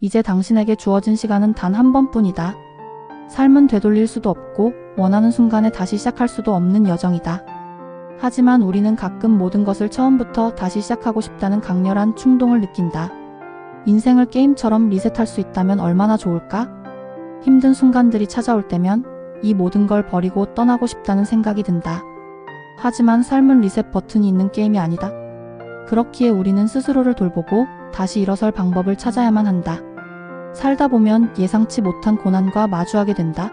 이제 당신에게 주어진 시간은 단 한 번뿐이다. 삶은 되돌릴 수도 없고 원하는 순간에 다시 시작할 수도 없는 여정이다. 하지만 우리는 가끔 모든 것을 처음부터 다시 시작하고 싶다는 강렬한 충동을 느낀다. 인생을 게임처럼 리셋할 수 있다면 얼마나 좋을까? 힘든 순간들이 찾아올 때면 이 모든 걸 버리고 떠나고 싶다는 생각이 든다. 하지만 삶은 리셋 버튼이 있는 게임이 아니다. 그렇기에 우리는 스스로를 돌보고 다시 일어설 방법을 찾아야만 한다. 살다 보면 예상치 못한 고난과 마주하게 된다.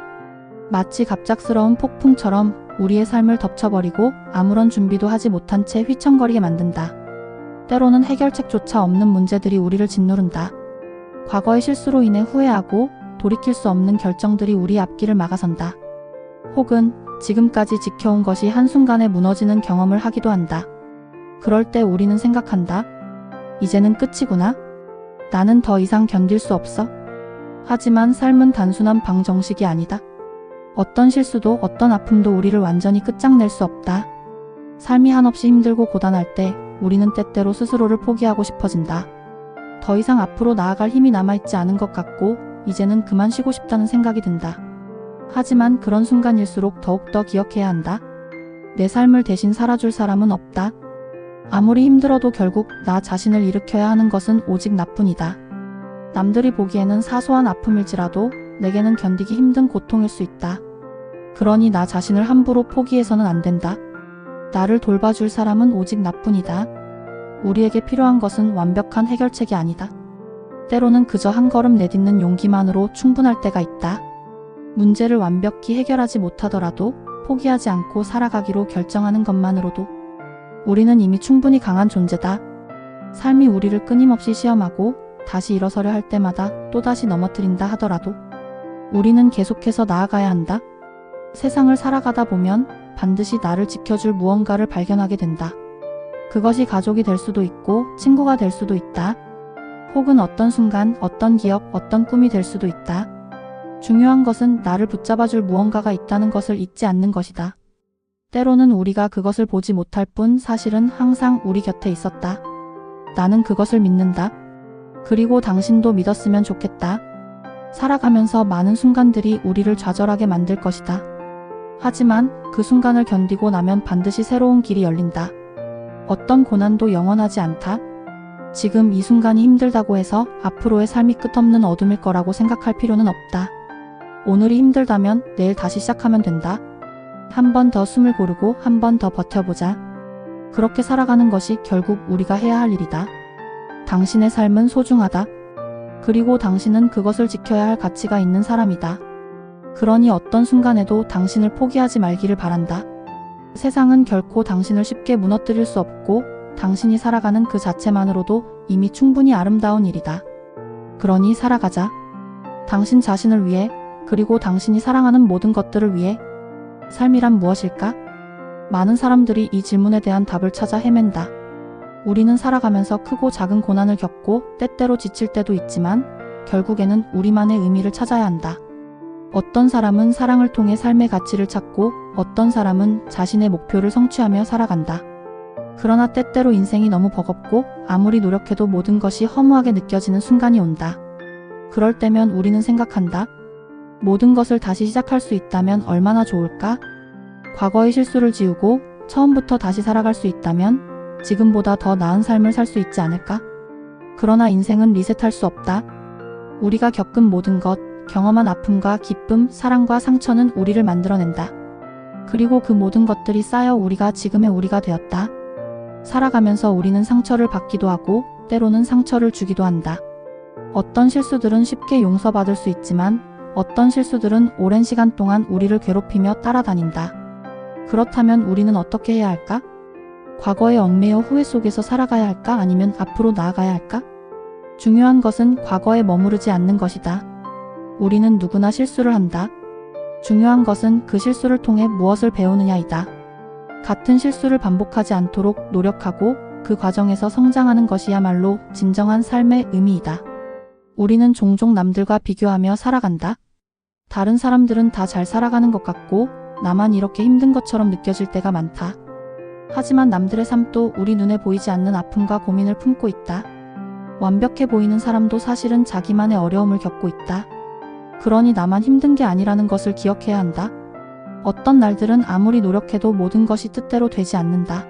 마치 갑작스러운 폭풍처럼 우리의 삶을 덮쳐버리고 아무런 준비도 하지 못한 채 휘청거리게 만든다. 때로는 해결책조차 없는 문제들이 우리를 짓누른다. 과거의 실수로 인해 후회하고 돌이킬 수 없는 결정들이 우리 앞길을 막아선다. 혹은 지금까지 지켜온 것이 한순간에 무너지는 경험을 하기도 한다. 그럴 때 우리는 생각한다. 이제는 끝이구나. 나는 더 이상 견딜 수 없어. 하지만 삶은 단순한 방정식이 아니다. 어떤 실수도 어떤 아픔도 우리를 완전히 끝장낼 수 없다. 삶이 한없이 힘들고 고단할 때 우리는 때때로 스스로를 포기하고 싶어진다. 더 이상 앞으로 나아갈 힘이 남아있지 않은 것 같고 이제는 그만 쉬고 싶다는 생각이 든다. 하지만 그런 순간일수록 더욱더 기억해야 한다. 내 삶을 대신 살아줄 사람은 없다. 아무리 힘들어도 결국 나 자신을 일으켜야 하는 것은 오직 나뿐이다. 남들이 보기에는 사소한 아픔일지라도 내게는 견디기 힘든 고통일 수 있다. 그러니 나 자신을 함부로 포기해서는 안 된다. 나를 돌봐줄 사람은 오직 나뿐이다. 우리에게 필요한 것은 완벽한 해결책이 아니다. 때로는 그저 한 걸음 내딛는 용기만으로 충분할 때가 있다. 문제를 완벽히 해결하지 못하더라도 포기하지 않고 살아가기로 결정하는 것만으로도 우리는 이미 충분히 강한 존재다. 삶이 우리를 끊임없이 시험하고 다시 일어서려 할 때마다 또다시 넘어뜨린다 하더라도 우리는 계속해서 나아가야 한다. 세상을 살아가다 보면 반드시 나를 지켜줄 무언가를 발견하게 된다. 그것이 가족이 될 수도 있고 친구가 될 수도 있다. 혹은 어떤 순간, 어떤 기억, 어떤 꿈이 될 수도 있다. 중요한 것은 나를 붙잡아줄 무언가가 있다는 것을 잊지 않는 것이다. 때로는 우리가 그것을 보지 못할 뿐 사실은 항상 우리 곁에 있었다. 나는 그것을 믿는다. 그리고 당신도 믿었으면 좋겠다. 살아가면서 많은 순간들이 우리를 좌절하게 만들 것이다. 하지만 그 순간을 견디고 나면 반드시 새로운 길이 열린다. 어떤 고난도 영원하지 않다. 지금 이 순간이 힘들다고 해서 앞으로의 삶이 끝없는 어둠일 거라고 생각할 필요는 없다. 오늘이 힘들다면 내일 다시 시작하면 된다. 한 번 더 숨을 고르고 한 번 더 버텨보자. 그렇게 살아가는 것이 결국 우리가 해야 할 일이다. 당신의 삶은 소중하다. 그리고 당신은 그것을 지켜야 할 가치가 있는 사람이다. 그러니 어떤 순간에도 당신을 포기하지 말기를 바란다. 세상은 결코 당신을 쉽게 무너뜨릴 수 없고 당신이 살아가는 그 자체만으로도 이미 충분히 아름다운 일이다. 그러니 살아가자. 당신 자신을 위해, 그리고 당신이 사랑하는 모든 것들을 위해. 삶이란 무엇일까? 많은 사람들이 이 질문에 대한 답을 찾아 헤맨다. 우리는 살아가면서 크고 작은 고난을 겪고 때때로 지칠 때도 있지만 결국에는 우리만의 의미를 찾아야 한다. 어떤 사람은 사랑을 통해 삶의 가치를 찾고 어떤 사람은 자신의 목표를 성취하며 살아간다. 그러나 때때로 인생이 너무 버겁고 아무리 노력해도 모든 것이 허무하게 느껴지는 순간이 온다. 그럴 때면 우리는 생각한다. 모든 것을 다시 시작할 수 있다면 얼마나 좋을까? 과거의 실수를 지우고 처음부터 다시 살아갈 수 있다면 지금보다 더 나은 삶을 살 수 있지 않을까? 그러나 인생은 리셋할 수 없다. 우리가 겪은 모든 것, 경험한 아픔과 기쁨, 사랑과 상처는 우리를 만들어낸다. 그리고 그 모든 것들이 쌓여 우리가 지금의 우리가 되었다. 살아가면서 우리는 상처를 받기도 하고 때로는 상처를 주기도 한다. 어떤 실수들은 쉽게 용서받을 수 있지만 어떤 실수들은 오랜 시간 동안 우리를 괴롭히며 따라다닌다. 그렇다면 우리는 어떻게 해야 할까? 과거에 얽매여 후회 속에서 살아가야 할까? 아니면 앞으로 나아가야 할까? 중요한 것은 과거에 머무르지 않는 것이다. 우리는 누구나 실수를 한다. 중요한 것은 그 실수를 통해 무엇을 배우느냐이다. 같은 실수를 반복하지 않도록 노력하고 그 과정에서 성장하는 것이야말로 진정한 삶의 의미이다. 우리는 종종 남들과 비교하며 살아간다. 다른 사람들은 다 잘 살아가는 것 같고 나만 이렇게 힘든 것처럼 느껴질 때가 많다. 하지만 남들의 삶도 우리 눈에 보이지 않는 아픔과 고민을 품고 있다. 완벽해 보이는 사람도 사실은 자기만의 어려움을 겪고 있다. 그러니 나만 힘든 게 아니라는 것을 기억해야 한다. 어떤 날들은 아무리 노력해도 모든 것이 뜻대로 되지 않는다.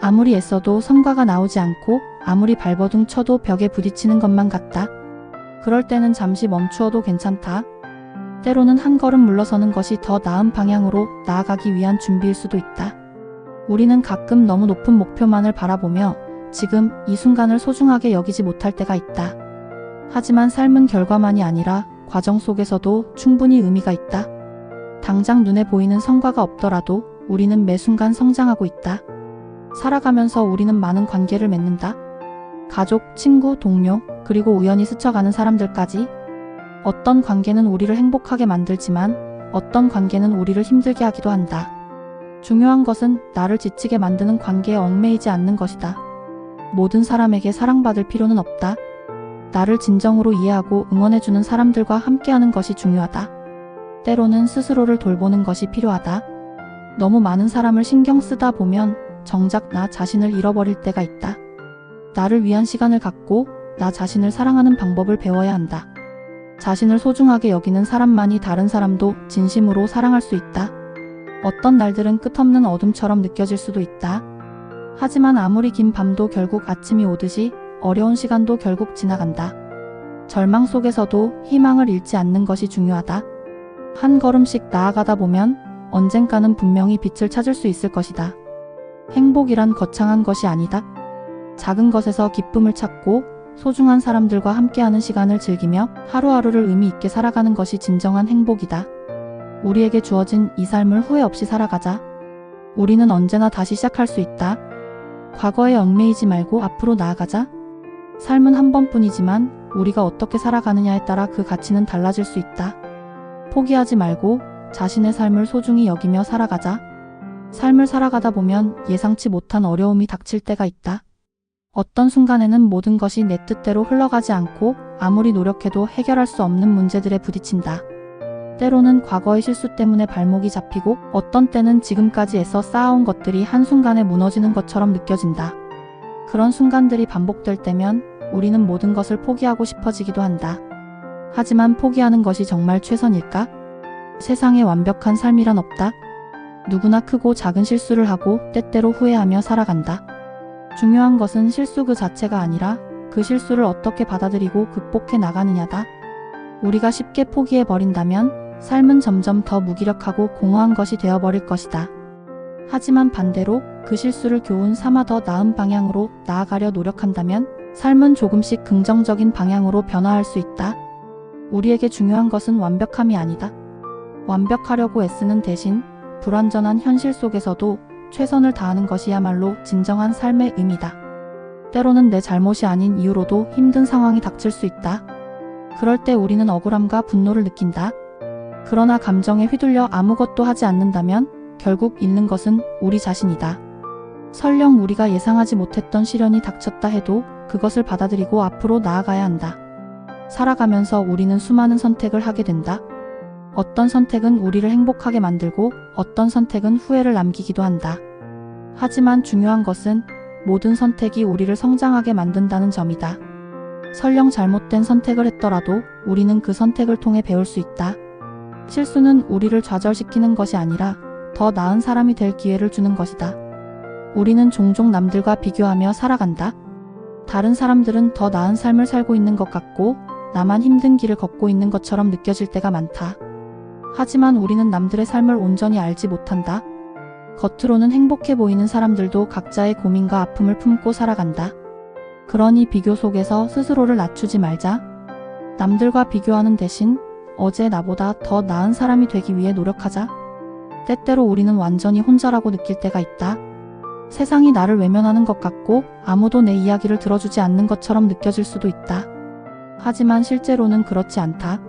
아무리 애써도 성과가 나오지 않고 아무리 발버둥 쳐도 벽에 부딪히는 것만 같다. 그럴 때는 잠시 멈추어도 괜찮다. 때로는 한 걸음 물러서는 것이 더 나은 방향으로 나아가기 위한 준비일 수도 있다. 우리는 가끔 너무 높은 목표만을 바라보며 지금 이 순간을 소중하게 여기지 못할 때가 있다. 하지만 삶은 결과만이 아니라 과정 속에서도 충분히 의미가 있다. 당장 눈에 보이는 성과가 없더라도 우리는 매 순간 성장하고 있다. 살아가면서 우리는 많은 관계를 맺는다. 가족, 친구, 동료, 그리고 우연히 스쳐가는 사람들까지. 어떤 관계는 우리를 행복하게 만들지만 어떤 관계는 우리를 힘들게 하기도 한다. 중요한 것은 나를 지치게 만드는 관계에 얽매이지 않는 것이다. 모든 사람에게 사랑받을 필요는 없다. 나를 진정으로 이해하고 응원해주는 사람들과 함께하는 것이 중요하다. 때로는 스스로를 돌보는 것이 필요하다. 너무 많은 사람을 신경 쓰다 보면 정작 나 자신을 잃어버릴 때가 있다. 나를 위한 시간을 갖고 나 자신을 사랑하는 방법을 배워야 한다. 자신을 소중하게 여기는 사람만이 다른 사람도 진심으로 사랑할 수 있다. 어떤 날들은 끝없는 어둠처럼 느껴질 수도 있다. 하지만 아무리 긴 밤도 결국 아침이 오듯이 어려운 시간도 결국 지나간다. 절망 속에서도 희망을 잃지 않는 것이 중요하다. 한 걸음씩 나아가다 보면 언젠가는 분명히 빛을 찾을 수 있을 것이다. 행복이란 거창한 것이 아니다. 작은 것에서 기쁨을 찾고 소중한 사람들과 함께하는 시간을 즐기며 하루하루를 의미 있게 살아가는 것이 진정한 행복이다. 우리에게 주어진 이 삶을 후회 없이 살아가자. 우리는 언제나 다시 시작할 수 있다. 과거에 얽매이지 말고 앞으로 나아가자. 삶은 한 번뿐이지만 우리가 어떻게 살아가느냐에 따라 그 가치는 달라질 수 있다. 포기하지 말고 자신의 삶을 소중히 여기며 살아가자. 삶을 살아가다 보면 예상치 못한 어려움이 닥칠 때가 있다. 어떤 순간에는 모든 것이 내 뜻대로 흘러가지 않고 아무리 노력해도 해결할 수 없는 문제들에 부딪힌다. 때로는 과거의 실수 때문에 발목이 잡히고 어떤 때는 지금까지 애써 쌓아온 것들이 한순간에 무너지는 것처럼 느껴진다. 그런 순간들이 반복될 때면 우리는 모든 것을 포기하고 싶어지기도 한다. 하지만 포기하는 것이 정말 최선일까? 세상에 완벽한 삶이란 없다. 누구나 크고 작은 실수를 하고 때때로 후회하며 살아간다. 중요한 것은 실수 그 자체가 아니라 그 실수를 어떻게 받아들이고 극복해 나가느냐다. 우리가 쉽게 포기해버린다면 삶은 점점 더 무기력하고 공허한 것이 되어버릴 것이다. 하지만 반대로 그 실수를 교훈 삼아 더 나은 방향으로 나아가려 노력한다면 삶은 조금씩 긍정적인 방향으로 변화할 수 있다. 우리에게 중요한 것은 완벽함이 아니다. 완벽하려고 애쓰는 대신 불완전한 현실 속에서도 최선을 다하는 것이야말로 진정한 삶의 의미다. 때로는 내 잘못이 아닌 이유로도 힘든 상황이 닥칠 수 있다. 그럴 때 우리는 억울함과 분노를 느낀다. 그러나 감정에 휘둘려 아무것도 하지 않는다면 결국 잃는 것은 우리 자신이다. 설령 우리가 예상하지 못했던 시련이 닥쳤다 해도 그것을 받아들이고 앞으로 나아가야 한다. 살아가면서 우리는 수많은 선택을 하게 된다. 어떤 선택은 우리를 행복하게 만들고 어떤 선택은 후회를 남기기도 한다. 하지만 중요한 것은 모든 선택이 우리를 성장하게 만든다는 점이다. 설령 잘못된 선택을 했더라도 우리는 그 선택을 통해 배울 수 있다. 실수는 우리를 좌절시키는 것이 아니라 더 나은 사람이 될 기회를 주는 것이다. 우리는 종종 남들과 비교하며 살아간다. 다른 사람들은 더 나은 삶을 살고 있는 것 같고 나만 힘든 길을 걷고 있는 것처럼 느껴질 때가 많다. 하지만 우리는 남들의 삶을 온전히 알지 못한다. 겉으로는 행복해 보이는 사람들도 각자의 고민과 아픔을 품고 살아간다. 그러니 비교 속에서 스스로를 낮추지 말자. 남들과 비교하는 대신 어제 나보다 더 나은 사람이 되기 위해 노력하자. 때때로 우리는 완전히 혼자라고 느낄 때가 있다. 세상이 나를 외면하는 것 같고 아무도 내 이야기를 들어주지 않는 것처럼 느껴질 수도 있다. 하지만 실제로는 그렇지 않다.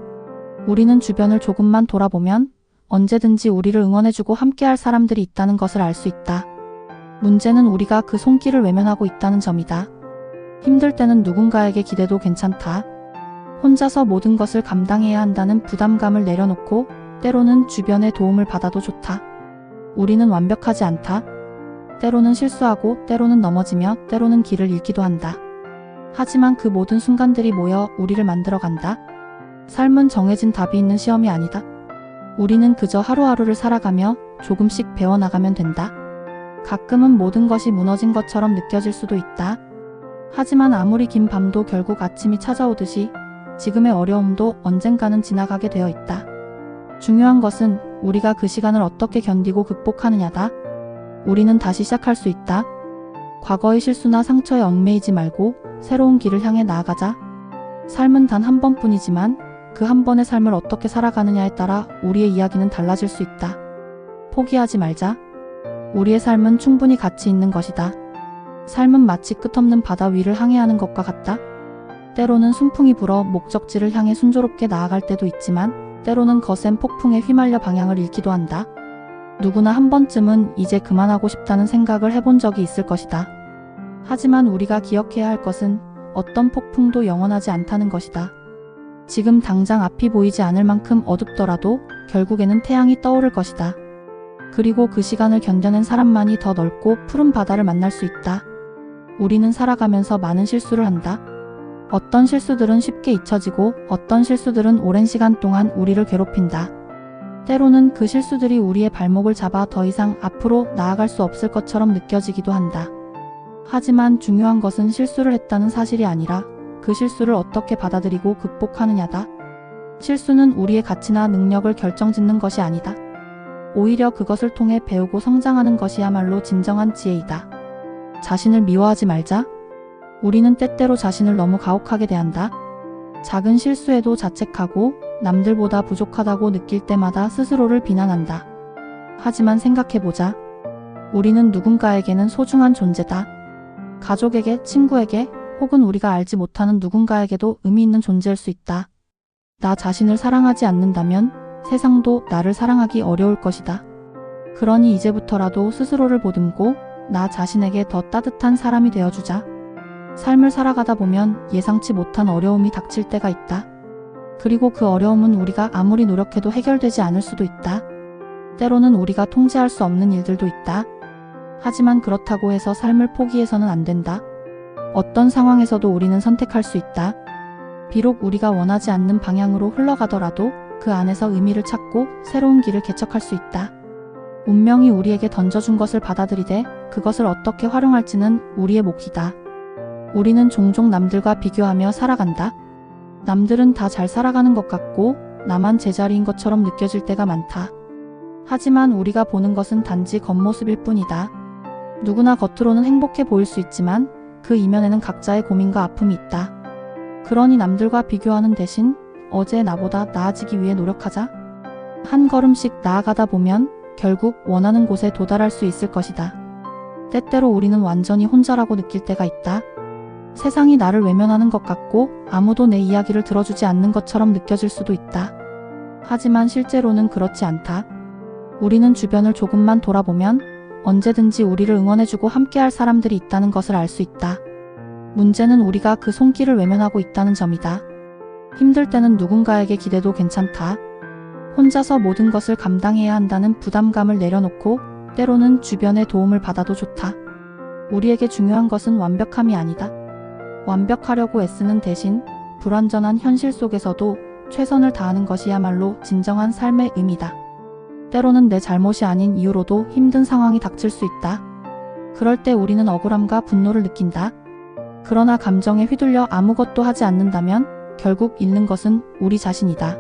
우리는 주변을 조금만 돌아보면 언제든지 우리를 응원해주고 함께할 사람들이 있다는 것을 알 수 있다. 문제는 우리가 그 손길을 외면하고 있다는 점이다. 힘들 때는 누군가에게 기대도 괜찮다. 혼자서 모든 것을 감당해야 한다는 부담감을 내려놓고 때로는 주변의 도움을 받아도 좋다. 우리는 완벽하지 않다. 때로는 실수하고 때로는 넘어지며 때로는 길을 잃기도 한다. 하지만 그 모든 순간들이 모여 우리를 만들어간다. 삶은 정해진 답이 있는 시험이 아니다. 우리는 그저 하루하루를 살아가며 조금씩 배워나가면 된다. 가끔은 모든 것이 무너진 것처럼 느껴질 수도 있다. 하지만 아무리 긴 밤도 결국 아침이 찾아오듯이 지금의 어려움도 언젠가는 지나가게 되어 있다. 중요한 것은 우리가 그 시간을 어떻게 견디고 극복하느냐다. 우리는 다시 시작할 수 있다. 과거의 실수나 상처에 얽매이지 말고 새로운 길을 향해 나아가자. 삶은 단 한 번뿐이지만 그 한 번의 삶을 어떻게 살아가느냐에 따라 우리의 이야기는 달라질 수 있다. 포기하지 말자. 우리의 삶은 충분히 가치 있는 것이다. 삶은 마치 끝없는 바다 위를 항해하는 것과 같다. 때로는 순풍이 불어 목적지를 향해 순조롭게 나아갈 때도 있지만 때로는 거센 폭풍에 휘말려 방향을 잃기도 한다. 누구나 한 번쯤은 이제 그만하고 싶다는 생각을 해본 적이 있을 것이다. 하지만 우리가 기억해야 할 것은 어떤 폭풍도 영원하지 않다는 것이다. 지금 당장 앞이 보이지 않을 만큼 어둡더라도 결국에는 태양이 떠오를 것이다. 그리고 그 시간을 견뎌낸 사람만이 더 넓고 푸른 바다를 만날 수 있다. 우리는 살아가면서 많은 실수를 한다. 어떤 실수들은 쉽게 잊혀지고 어떤 실수들은 오랜 시간 동안 우리를 괴롭힌다. 때로는 그 실수들이 우리의 발목을 잡아 더 이상 앞으로 나아갈 수 없을 것처럼 느껴지기도 한다. 하지만 중요한 것은 실수를 했다는 사실이 아니라 그 실수를 어떻게 받아들이고 극복하느냐다. 실수는 우리의 가치나 능력을 결정짓는 것이 아니다. 오히려 그것을 통해 배우고 성장하는 것이야말로 진정한 지혜이다. 자신을 미워하지 말자. 우리는 때때로 자신을 너무 가혹하게 대한다. 작은 실수에도 자책하고 남들보다 부족하다고 느낄 때마다 스스로를 비난한다. 하지만 생각해보자. 우리는 누군가에게는 소중한 존재다. 가족에게, 친구에게, 혹은 우리가 알지 못하는 누군가에게도 의미 있는 존재일 수 있다. 나 자신을 사랑하지 않는다면 세상도 나를 사랑하기 어려울 것이다. 그러니 이제부터라도 스스로를 보듬고 나 자신에게 더 따뜻한 사람이 되어주자. 삶을 살아가다 보면 예상치 못한 어려움이 닥칠 때가 있다. 그리고 그 어려움은 우리가 아무리 노력해도 해결되지 않을 수도 있다. 때로는 우리가 통제할 수 없는 일들도 있다. 하지만 그렇다고 해서 삶을 포기해서는 안 된다. 어떤 상황에서도 우리는 선택할 수 있다. 비록 우리가 원하지 않는 방향으로 흘러가더라도 그 안에서 의미를 찾고 새로운 길을 개척할 수 있다. 운명이 우리에게 던져준 것을 받아들이되 그것을 어떻게 활용할지는 우리의 몫이다. 우리는 종종 남들과 비교하며 살아간다. 남들은 다 잘 살아가는 것 같고 나만 제자리인 것처럼 느껴질 때가 많다. 하지만 우리가 보는 것은 단지 겉모습일 뿐이다. 누구나 겉으로는 행복해 보일 수 있지만 그 이면에는 각자의 고민과 아픔이 있다. 그러니 남들과 비교하는 대신 어제 나보다 나아지기 위해 노력하자. 한 걸음씩 나아가다 보면 결국 원하는 곳에 도달할 수 있을 것이다. 때때로 우리는 완전히 혼자라고 느낄 때가 있다. 세상이 나를 외면하는 것 같고 아무도 내 이야기를 들어주지 않는 것처럼 느껴질 수도 있다. 하지만 실제로는 그렇지 않다. 우리는 주변을 조금만 돌아보면 언제든지 우리를 응원해주고 함께할 사람들이 있다는 것을 알 수 있다. 문제는 우리가 그 손길을 외면하고 있다는 점이다. 힘들 때는 누군가에게 기대도 괜찮다. 혼자서 모든 것을 감당해야 한다는 부담감을 내려놓고 때로는 주변의 도움을 받아도 좋다. 우리에게 중요한 것은 완벽함이 아니다. 완벽하려고 애쓰는 대신 불완전한 현실 속에서도 최선을 다하는 것이야말로 진정한 삶의 의미다. 때로는 내 잘못이 아닌 이유로도 힘든 상황이 닥칠 수 있다. 그럴 때 우리는 억울함과 분노를 느낀다. 그러나 감정에 휘둘려 아무것도 하지 않는다면 결국 잃는 것은 우리 자신이다.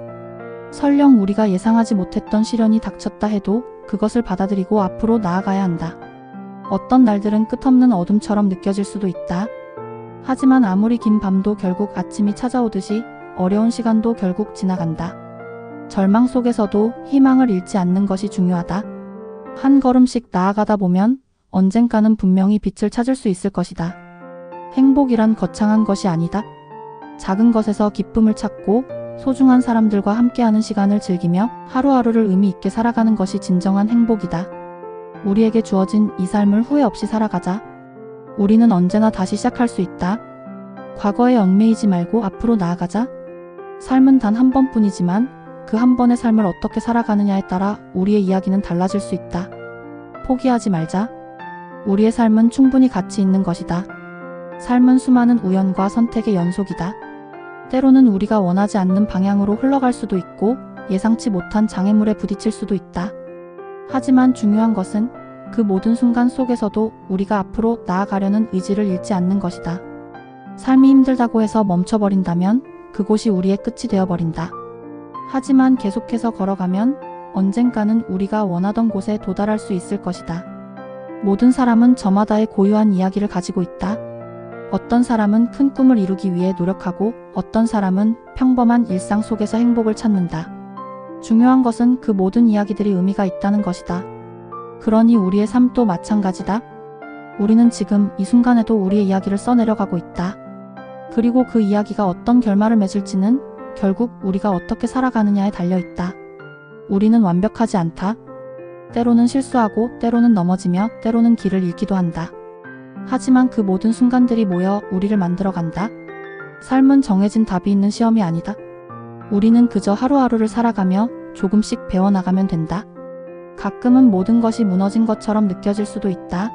설령 우리가 예상하지 못했던 시련이 닥쳤다 해도 그것을 받아들이고 앞으로 나아가야 한다. 어떤 날들은 끝없는 어둠처럼 느껴질 수도 있다. 하지만 아무리 긴 밤도 결국 아침이 찾아오듯이 어려운 시간도 결국 지나간다. 절망 속에서도 희망을 잃지 않는 것이 중요하다. 한 걸음씩 나아가다 보면 언젠가는 분명히 빛을 찾을 수 있을 것이다. 행복이란 거창한 것이 아니다. 작은 것에서 기쁨을 찾고 소중한 사람들과 함께하는 시간을 즐기며 하루하루를 의미 있게 살아가는 것이 진정한 행복이다. 우리에게 주어진 이 삶을 후회 없이 살아가자. 우리는 언제나 다시 시작할 수 있다. 과거에 얽매이지 말고 앞으로 나아가자. 삶은 단 한 번뿐이지만 그 한 번의 삶을 어떻게 살아가느냐에 따라 우리의 이야기는 달라질 수 있다. 포기하지 말자. 우리의 삶은 충분히 가치 있는 것이다. 삶은 수많은 우연과 선택의 연속이다. 때로는 우리가 원하지 않는 방향으로 흘러갈 수도 있고 예상치 못한 장애물에 부딪힐 수도 있다. 하지만 중요한 것은 그 모든 순간 속에서도 우리가 앞으로 나아가려는 의지를 잃지 않는 것이다. 삶이 힘들다고 해서 멈춰버린다면 그곳이 우리의 끝이 되어버린다. 하지만 계속해서 걸어가면 언젠가는 우리가 원하던 곳에 도달할 수 있을 것이다. 모든 사람은 저마다의 고유한 이야기를 가지고 있다. 어떤 사람은 큰 꿈을 이루기 위해 노력하고 어떤 사람은 평범한 일상 속에서 행복을 찾는다. 중요한 것은 그 모든 이야기들이 의미가 있다는 것이다. 그러니 우리의 삶도 마찬가지다. 우리는 지금 이 순간에도 우리의 이야기를 써내려가고 있다. 그리고 그 이야기가 어떤 결말을 맺을지는 결국 우리가 어떻게 살아가느냐에 달려있다. 우리는 완벽하지 않다. 때로는 실수하고 때로는 넘어지며 때로는 길을 잃기도 한다. 하지만 그 모든 순간들이 모여 우리를 만들어간다. 삶은 정해진 답이 있는 시험이 아니다. 우리는 그저 하루하루를 살아가며 조금씩 배워나가면 된다. 가끔은 모든 것이 무너진 것처럼 느껴질 수도 있다.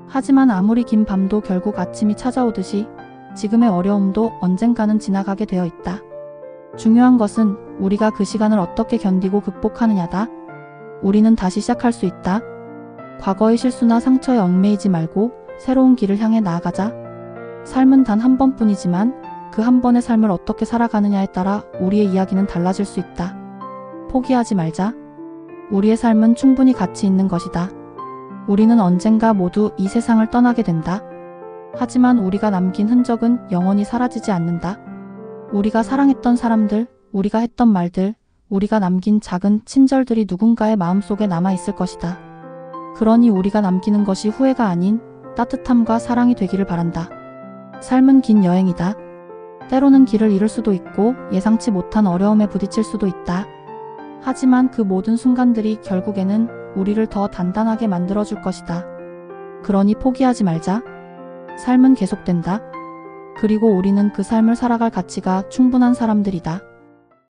하지만 아무리 긴 밤도 결국 아침이 찾아오듯이 지금의 어려움도 언젠가는 지나가게 되어 있다. 중요한 것은 우리가 그 시간을 어떻게 견디고 극복하느냐다. 우리는 다시 시작할 수 있다. 과거의 실수나 상처에 얽매이지 말고 새로운 길을 향해 나아가자. 삶은 단 한 번뿐이지만 그 한 번의 삶을 어떻게 살아가느냐에 따라 우리의 이야기는 달라질 수 있다. 포기하지 말자. 우리의 삶은 충분히 가치 있는 것이다. 우리는 언젠가 모두 이 세상을 떠나게 된다. 하지만 우리가 남긴 흔적은 영원히 사라지지 않는다. 우리가 사랑했던 사람들, 우리가 했던 말들, 우리가 남긴 작은 친절들이 누군가의 마음속에 남아있을 것이다. 그러니 우리가 남기는 것이 후회가 아닌 따뜻함과 사랑이 되기를 바란다. 삶은 긴 여행이다. 때로는 길을 잃을 수도 있고 예상치 못한 어려움에 부딪힐 수도 있다. 하지만 그 모든 순간들이 결국에는 우리를 더 단단하게 만들어줄 것이다. 그러니 포기하지 말자. 삶은 계속된다. 그리고 우리는 그 삶을 살아갈 가치가 충분한 사람들이다.